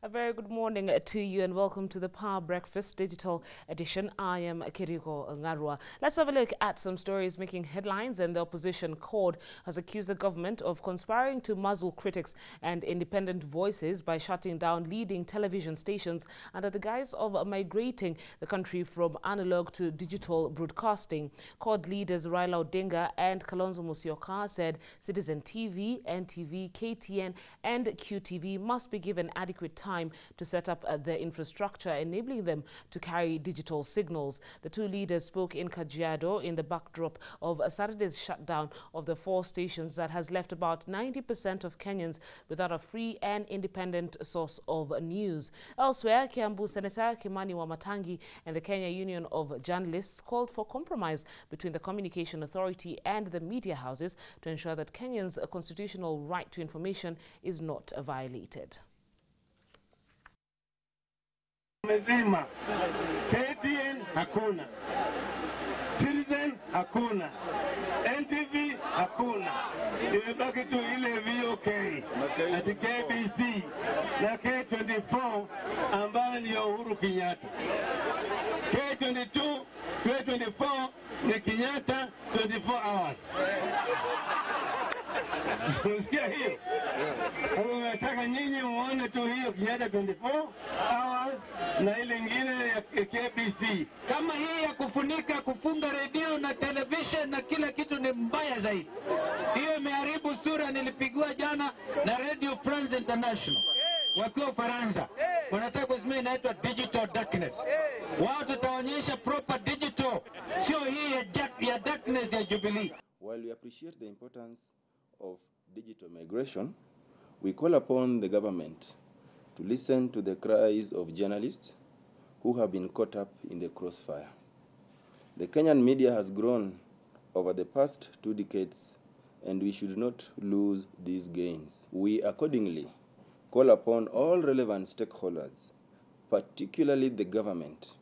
A very good morning to you and welcome to the Power Breakfast Digital Edition. I am Kiriko Ngarua. Let's have a look at some stories making headlines, and the opposition CORD has accused the government of conspiring to muzzle critics and independent voices by shutting down leading television stations under the guise of migrating the country from analog to digital broadcasting. CORD leaders Raila Odinga and Kalonzo Musyoka said Citizen TV, NTV, KTN and QTV must be given adequate time to set up their infrastructure, enabling them to carry digital signals. The two leaders spoke in Kajiado in the backdrop of Saturday's shutdown of the 4 stations that has left about 90% of Kenyans without a free and independent source of news. Elsewhere, Kiambu Senator Kimani Wamatangi and the Kenya Union of Journalists called for compromise between the Communication Authority and the media houses to ensure that Kenyans' constitutional right to information is not violated. Mezima, KTN hakuna, Citizen hakuna, NTV hakuna, imebaki tu ile VOK, ati KBC na K24 ambayo ni Uhuru Kenyatta. K22, K24 ni Kenyatta 24 hours. Unasikia hiyo? Unataka nyinyi muone tu hiyo Kenyatta 24 hours na ile ingine ya KBC. Kama hii ya kufunga redio na television na kila kitu ni mbaya zaidi. Hiyo imeharibu sura. Nilipigwa jana na Radio France International wakiwa Ufaransa. Wanataka kusema inaitwa digital darkness. Wao tutaonyesha proper digital, sio hii ya darkness ya Jubilee. While we appreciate the importance of digital migration, we call upon the government to listen to the cries of journalists who have been caught up in the crossfire. The Kenyan media has grown over the past 2 decades, and we should not lose these gains. We accordingly call upon all relevant stakeholders, particularly the government,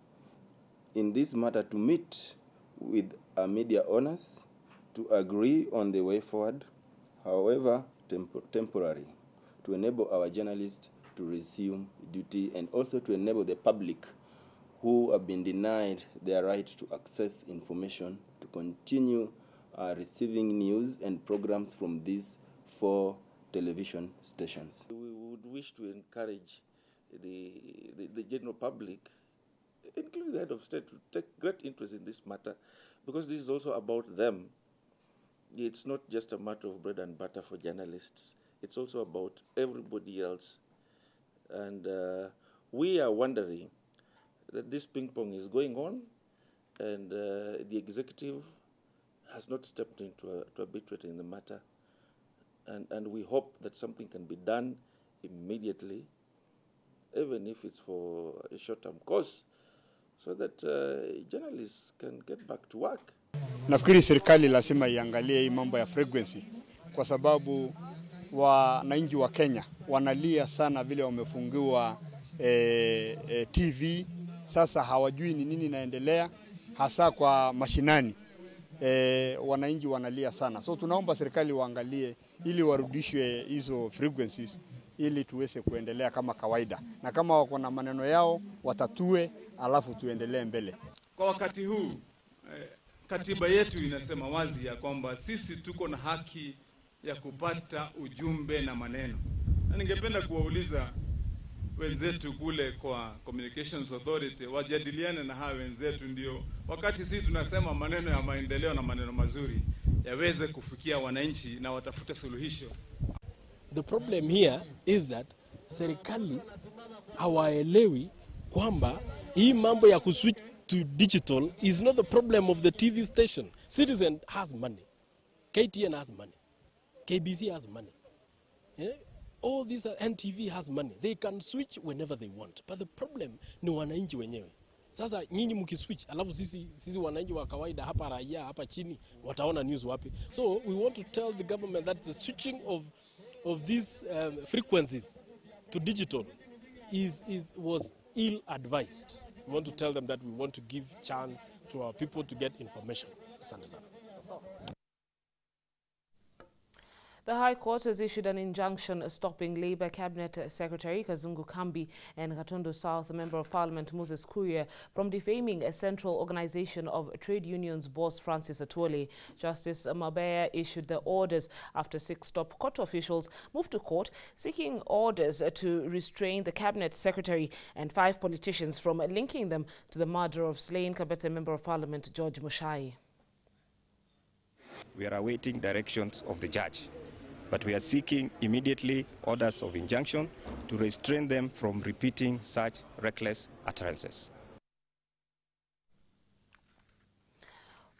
in this matter to meet with our media owners to agree on the way forward, however temporary, to enable our journalists to resume duty and also to enable the public who have been denied their right to access information to continue receiving news and programs from these 4 television stations. We would wish to encourage the general public, including the head of state, to take great interest in this matter, because this is also about them. It's not just a matter of bread and butter for journalists. It's also about everybody else. And we are wondering that this ping pong is going on, and the executive has not stepped into a arbitrate in the matter. And we hope that something can be done immediately, even if it's for a short-term course, so that journalists can get back to work. Nafikiri serikali lazima iangalie hii mambo ya frequency, kwa sababu wananchi wa Kenya wanalia sana vile wamefungiwa TV. Sasa hawajui ni nini inaendelea hasa kwa mashinani. Wananchi wanalia sana. So tunaomba serikali waangalie ili warudishwe hizo frequencies ili tuweze kuendelea kama kawaida. Na kama wako na maneno yao watatue, alafu tuendelee mbele. Kwa wakati huu katiba yetu inasema wazi ya kwamba sisi tuko na haki ya kupata ujumbe na maneno. Na ningependa kuwauliza wenzetu kule kwa Communications Authority wajadiliane na hawa wenzetu, ndio wakati sisi tunasema maneno ya maendeleo na maneno mazuri yaweze kufikia wananchi na watafute suluhisho. The problem here is that serikali hawaelewi kwamba hii mambo ya kuswitch to digital is not the problem of the TV station. Citizen has money. KTN has money. KBC has money. Yeah? All these NTV has money. They can switch whenever they want. But the problem ni wananchi wenyewe. Sasa nyinyi mkiswitch, alafu sisi wananchi wa kawaida hapa raia hapa chini wataona news wapi? So we want to tell the government that the switching of these frequencies to digital was ill-advised. We want to tell them that we want to give chance to our people to get information. Asante sana. The High Court has issued an injunction stopping Labour Cabinet Secretary Kazungu Kambi and Katondo South Member of Parliament Moses Kuria from defaming a central organization of trade unions boss Francis Atwoli. Justice Mabea issued the orders after 6 top court officials moved to court seeking orders to restrain the Cabinet Secretary and 5 politicians from linking them to the murder of slain Kabete Member of Parliament George Mushai. We are awaiting directions of the judge, but we are seeking immediately orders of injunction to restrain them from repeating such reckless utterances.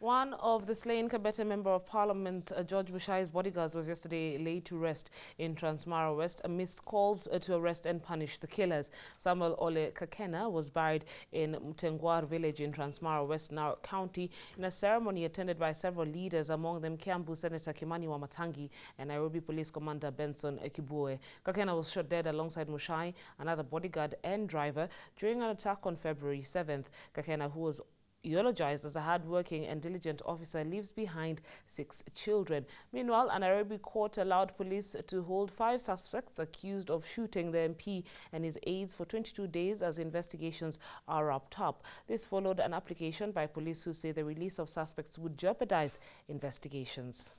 One of the slain Kabete Member of Parliament, George Mushai's bodyguards, was yesterday laid to rest in Transmara West amidst calls to arrest and punish the killers. Samuel Ole Kakena was buried in Mutengwar village in Transmara West, Narok County, in a ceremony attended by several leaders, among them Kiambu Senator Kimani Wamatangi and Nairobi Police Commander Benson Kibue. Kakena was shot dead alongside Mushai, another bodyguard and driver, during an attack on February 7th. Kakena, who was eulogized as a hard-working and diligent officer, leaves behind 6 children. Meanwhile, a Nairobi court allowed police to hold 5 suspects accused of shooting the MP and his aides for 22 days as investigations are wrapped up. This followed an application by police who say the release of suspects would jeopardize investigations.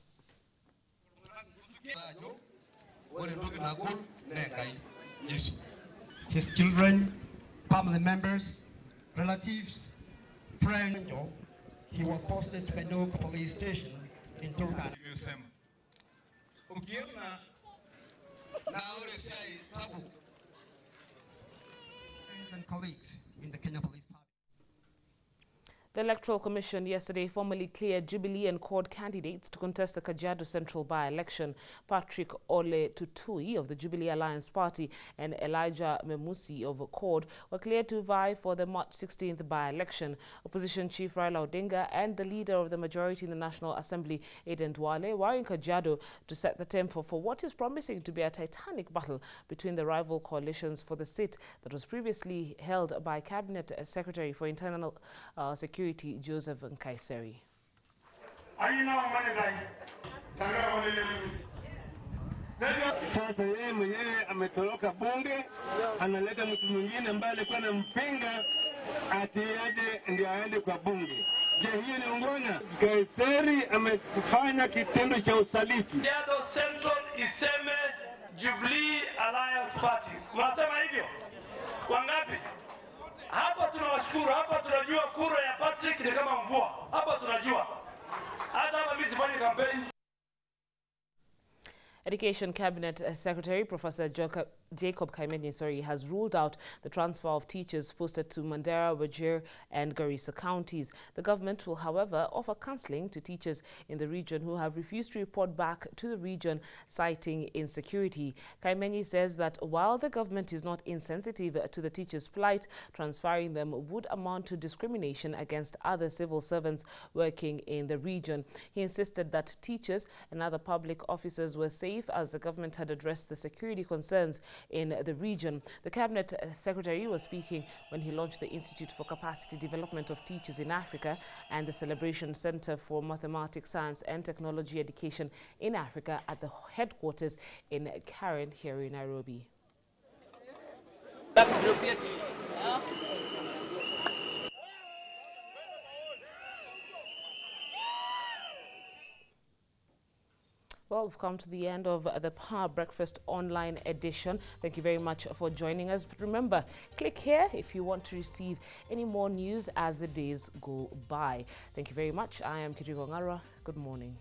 His children, family members, relatives, friend, he was posted to Kanyuka police station in Turkana. And colleagues in the Kenya Police. The Electoral Commission yesterday formally cleared Jubilee and CORD candidates to contest the Kajiado Central by-election. Patrick Ole Tutui of the Jubilee Alliance Party and Elijah Memusi of CORD were cleared to vie for the March 16th by-election. Opposition Chief Raila Odinga and the leader of the majority in the National Assembly, Aden Duale, were in Kajiado to set the tempo for what is promising to be a titanic battle between the rival coalitions for the seat that was previously held by Cabinet Secretary for Internal Security Joseph Nkaiseri. Sasa yeye mwenyewe ametoroka bunge, analeta mtu mwingine ambaye alikuwa anampinga ati aje ndio aende kwa bunge. Je, hiyo ni ungwana? Nkaiseri amefanya kitendo cha usaliti. Kajiado Central iseme Jubilee Alliance Party. Unasema hivyo? Wangapi? Hapa tunawashukuru, hapa tunajua kura ya Patrick ni kama mvua. Hapa tunajua. Hata hapa mimi sifanye kampeni. Education Cabinet Secretary Professor Jacob Kaimenyi has ruled out the transfer of teachers posted to Mandera, Wajir and Garissa counties. The government will, however, offer counselling to teachers in the region who have refused to report back to the region, citing insecurity. Kaimenyi says that while the government is not insensitive to the teachers' plight, transferring them would amount to discrimination against other civil servants working in the region. He insisted that teachers and other public officers were safe as the government had addressed the security concerns in the region. The Cabinet Secretary was speaking when he launched the Institute for Capacity Development of Teachers in Africa and the Celebration Center for Mathematics, Science and Technology Education in Africa at the headquarters in Karen here in Nairobi. Well, we've come to the end of the Power Breakfast online edition. Thank you very much for joining us. But remember, click here if you want to receive any more news as the days go by. Thank you very much. I am Kirigo Ngarwa. Good morning.